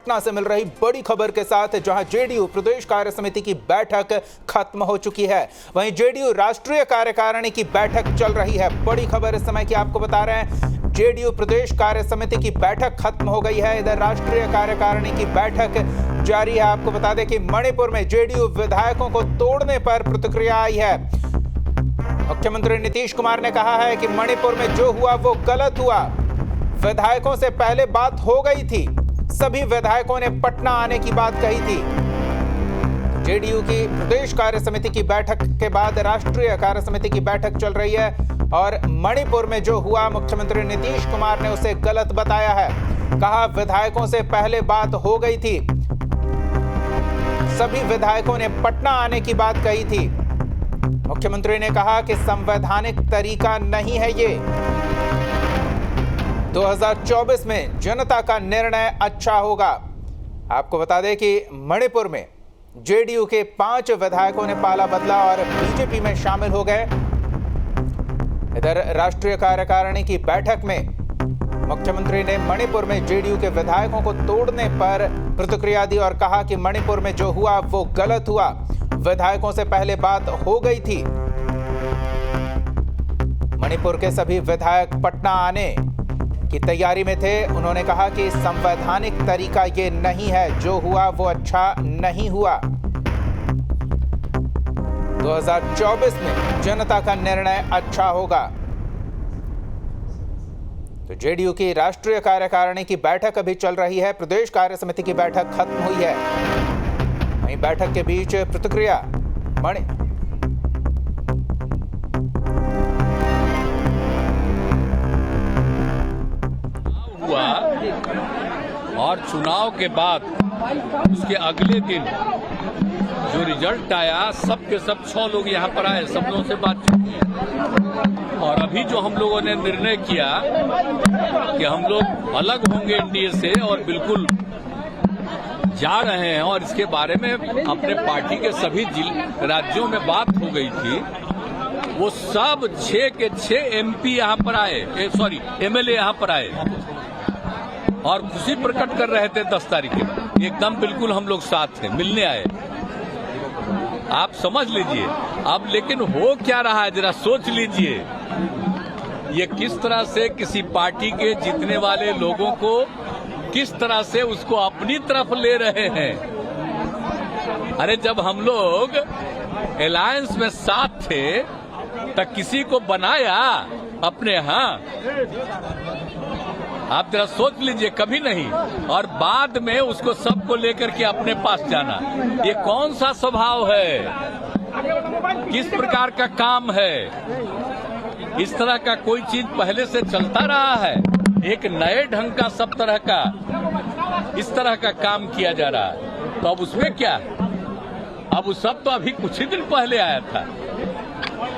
पटना से मिल रही बड़ी खबर के साथ, जहां जेडीयू प्रदेश कार्य समिति की बैठक खत्म हो चुकी है, वहीं जेडीयू राष्ट्रीय कार्यकारिणी की बैठक चल रही है। बड़ी खबर इस समय की आपको बता रहे हैं, जेडीयू प्रदेश कार्य समिति की बैठक खत्म हो गई है। इधर राष्ट्रीय कार्यकारिणी की बैठक जारी है। आपको बता दें कि मणिपुर में जेडीयू विधायकों को तोड़ने पर प्रतिक्रिया आई है। मुख्यमंत्री नीतीश कुमार ने कहा है कि मणिपुर में जो हुआ वो गलत हुआ, विधायकों से पहले बात हो गई थी, सभी विधायकों ने पटना आने की बात कही थी। जेडीयू की प्रदेश कार्य समिति की बैठक के बाद राष्ट्रीय कार्य समिति की बैठक चल रही है और मणिपुर में जो हुआ मुख्यमंत्री नीतीश कुमार ने उसे गलत बताया है। कहा विधायकों से पहले बात हो गई थी, सभी विधायकों ने पटना आने की बात कही थी। मुख्यमंत्री ने कहा कि संवैधानिक तरीका नहीं है ये। 2024 में जनता का निर्णय अच्छा होगा। आपको बता दें कि मणिपुर में जेडीयू के 5 विधायकों ने पाला बदला और बीजेपी में शामिल हो गए। इधर राष्ट्रीय कार्यकारिणी की बैठक में मुख्यमंत्री ने मणिपुर में जेडीयू के विधायकों को तोड़ने पर प्रतिक्रिया दी और कहा कि मणिपुर में जो हुआ वो गलत हुआ, विधायकों से पहले बात हो गई थी। मणिपुर के सभी विधायक पटना आने की तैयारी में थे। उन्होंने कहा कि संवैधानिक तरीका ये नहीं है, जो हुआ वो अच्छा नहीं हुआ। 2024 में जनता का निर्णय अच्छा होगा। तो जेडीयू की राष्ट्रीय कार्यकारिणी की बैठक अभी चल रही है। प्रदेश कार्य समिति की बैठक खत्म हुई है। वहीं बैठक के बीच प्रतिक्रिया हुआ और चुनाव के बाद उसके अगले दिन जो रिजल्ट आया, सब के सब 6 लोग यहाँ पर आए, सब लोगों से बातचीत की और अभी जो हम लोगों ने निर्णय किया कि हम लोग अलग होंगे एनडीए से और बिल्कुल जा रहे हैं और इसके बारे में अपने पार्टी के सभी राज्यों में बात हो गई थी। वो सब 6 के 6 एमपी यहाँ पर आए, एमएलए यहाँ पर आए और खुशी प्रकट कर रहे थे 10 तारीख के एकदम बिल्कुल हम लोग साथ थे, मिलने आए। आप समझ लीजिए अब, लेकिन हो क्या रहा है जरा सोच लीजिए, ये किस तरह से किसी पार्टी के जीतने वाले लोगों को किस तरह से उसको अपनी तरफ ले रहे हैं। अरे जब हम लोग अलायंस में साथ थे तब किसी को बनाया अपने यहाँ, आप जरा सोच लीजिए, कभी नहीं। और बाद में उसको सबको लेकर के अपने पास जाना, ये कौन सा स्वभाव है, किस प्रकार का काम है? इस तरह का कोई चीज पहले से चलता रहा है? एक नए ढंग का सब तरह का इस तरह का काम किया जा रहा है, तो अब उसमें क्या? अब वो सब तो अभी कुछ ही दिन पहले आया था।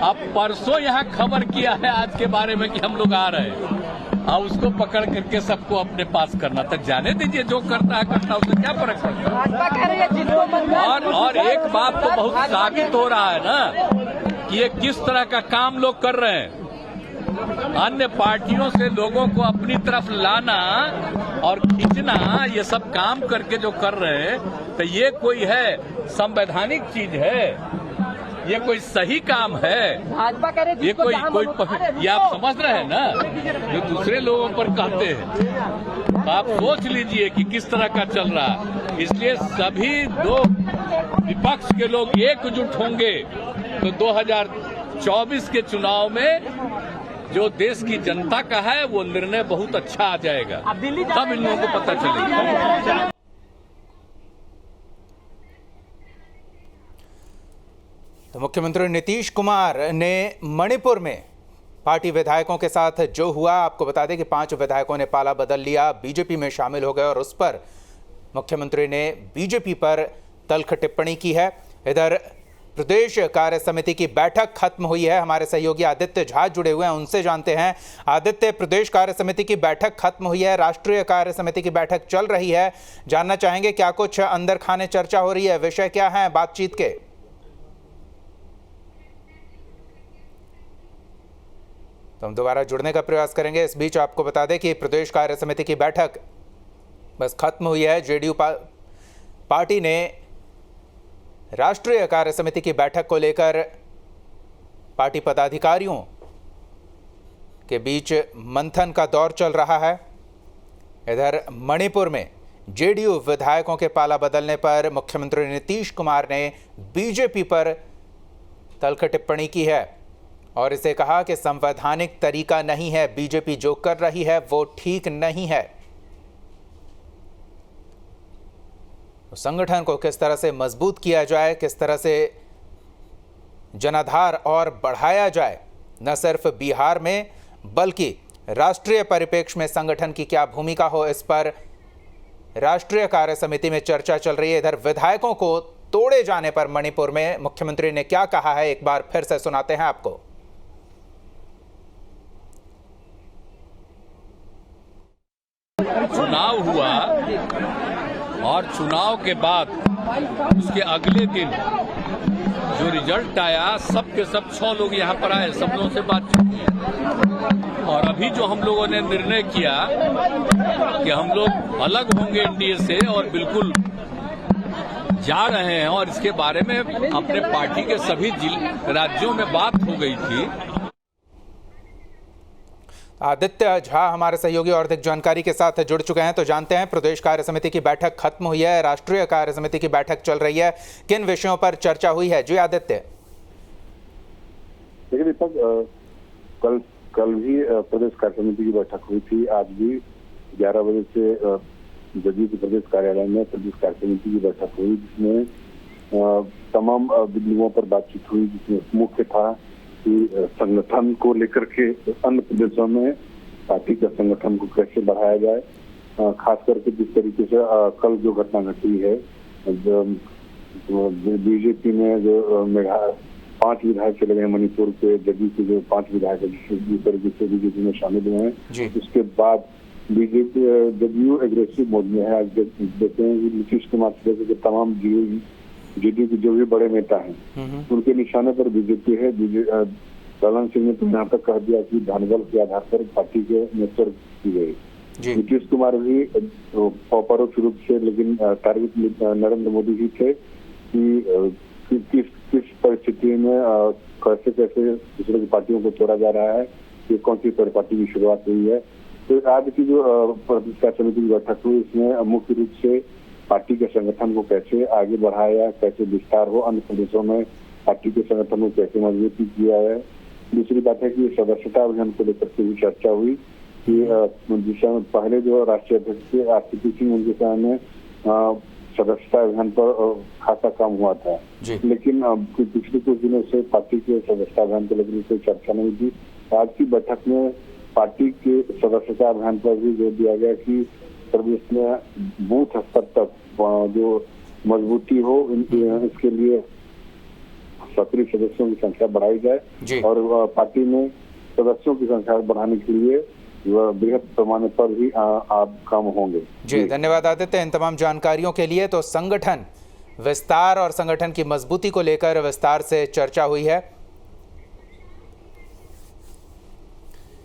अब परसों यहाँ खबर किया है आज के बारे में कि हम लोग आ रहे हैं, अब उसको पकड़ करके सबको अपने पास करना, तक जाने दीजिए, जो करता है करता, उससे क्या फर्क पड़ता है। और एक बात तो बहुत साबित हो रहा है ना कि ये किस तरह का काम लोग कर रहे हैं। अन्य पार्टियों से लोगों को अपनी तरफ लाना और खींचना, ये सब काम करके जो कर रहे हैं, तो ये कोई है संवैधानिक चीज है? ये कोई सही काम है? ये कोई ये आप समझ रहे हैं ना, जो दूसरे लोगों पर कहते हैं। आप सोच लीजिए कि किस तरह का चल रहा है। इसलिए सभी दो विपक्ष के लोग एकजुट होंगे तो 2024 के चुनाव में जो देश की जनता का है वो निर्णय बहुत अच्छा आ जाएगा, तब इन लोगों को पता चलेगा। तो मुख्यमंत्री नीतीश कुमार ने मणिपुर में पार्टी विधायकों के साथ जो हुआ, आपको बता दें कि 5 विधायकों ने पाला बदल लिया, बीजेपी में शामिल हो गए और उस पर मुख्यमंत्री ने बीजेपी पर तल्ख टिप्पणी की है। इधर प्रदेश कार्य समिति की बैठक खत्म हुई है। हमारे सहयोगी आदित्य झा जुड़े हुए हैं, उनसे जानते हैं। आदित्य, प्रदेश कार्य समिति की बैठक खत्म हुई है, राष्ट्रीय कार्य समिति की बैठक चल रही है, जानना चाहेंगे क्या कुछ अंदर खाने चर्चा हो रही है, विषय क्या है बातचीत के? तो हम दोबारा जुड़ने का प्रयास करेंगे। इस बीच आपको बता दें कि प्रदेश कार्य समिति की बैठक बस खत्म हुई है। जेडीयू पार्टी ने राष्ट्रीय कार्य समिति की बैठक को लेकर पार्टी पदाधिकारियों के बीच मंथन का दौर चल रहा है। इधर मणिपुर में जेडीयू विधायकों के पाला बदलने पर मुख्यमंत्री नीतीश कुमार ने बीजेपी पर तल्ख टिप्पणी की है और इसे कहा कि संवैधानिक तरीका नहीं है, बीजेपी जो कर रही है वो ठीक नहीं है। तो संगठन को किस तरह से मजबूत किया जाए, किस तरह से जनाधार और बढ़ाया जाए, न सिर्फ बिहार में बल्कि राष्ट्रीय परिप्रेक्ष्य में संगठन की क्या भूमिका हो, इस पर राष्ट्रीय कार्य समिति में चर्चा चल रही है। इधर विधायकों को तोड़े जाने पर मणिपुर में मुख्यमंत्री ने क्या कहा है, एक बार फिर से सुनाते हैं आपको। चुनाव हुआ और चुनाव के बाद उसके अगले दिन जो रिजल्ट आया, सब के सब 6 लोग यहाँ पर आए, सब लोगों से बातचीत की और अभी जो हम लोगों ने निर्णय किया कि हम लोग अलग होंगे एनडीए से और बिल्कुल जा रहे हैं और इसके बारे में अपने पार्टी के सभी राज्यों में बात हो गई थी। आदित्य झा हमारे सहयोगी और अधिक जानकारी के साथ जुड़ चुके हैं, तो जानते हैं प्रदेश कार्य समिति की बैठक खत्म हुई है, राष्ट्रीय कार्य समिति की बैठक चल रही है, किन विषयों पर चर्चा हुई है? जी आदित्य। देखिए दीपक, कल भी प्रदेश कार्य समिति की बैठक हुई थी। आज भी 11 बजे से जदयू के प्रदेश कार्यालय में प्रदेश कार्य समिति की बैठक हुई, जिसमें तमाम बिंदुओं पर बातचीत हुई, जिसमें मुख्य था कि संगठन को लेकर के अन्य प्रदेशों में पार्टी का संगठन को कैसे बढ़ाया जाए, खास करके जिस तरीके से कल जो घटना घटी है, बीजेपी में जो 5 विधायक चले गए मणिपुर के, जदयू के जो 5 विधायक जिस तरीके से बीजेपी में शामिल हुए हैं, उसके बाद बीजेपी जदयू एग्रेसिव मोड में है। आज देखते हैं कि नीतीश कुमार से लेकर तमाम जेडीयू के जो भी बड़े नेता हैं उनके निशाने पर बीजेपी है। ललन सिंह ने तो यहाँ तक कह दिया कि धनबल के आधार पर पार्टी के नेतृत्व की गई। नीतीश कुमार भी परोक्ष रूप से, लेकिन टारगेट नरेंद्र मोदी ही थे कि किस परिस्थिति में कैसे दूसरे की पार्टियों को तोड़ा जा रहा है, ये कौन सी पार्टी की शुरुआत हुई है। तो आज की जो प्रदेश कार्य समिति की बैठक हुई, इसमें मुख्य रूप से पार्टी के संगठन को कैसे आगे बढ़ाया, कैसे विस्तार हो, अन्य प्रदेशों में पार्टी के संगठन को कैसे मजबूती किया है। दूसरी बात है कि सदस्यता अभियान को लेकर के भी चर्चा हुई कि जिस समय पहले जो राष्ट्रीय अध्यक्ष थे आरसीपी सिंह, उनके समय में सदस्यता अभियान पर खासा काम हुआ था, लेकिन पिछले कुछ दिनों से पार्टी के सदस्यता अभियान को लेकर कोई चर्चा नहीं थी। आज की बैठक में पार्टी के सदस्यता अभियान पर भी जोर दिया गया कि प्रदेश में बूथ स्तर तक जो मजबूती हो, इसके लिए सक्रिय सदस्यों की संख्या बढ़ाई जाए और पार्टी में सदस्यों की संख्या बढ़ाने के लिए बृहद पैमाने पर भी आप काम होंगे। जी धन्यवाद आदित्य इन तमाम जानकारियों के लिए। तो संगठन विस्तार और संगठन की मजबूती को लेकर विस्तार से चर्चा हुई है।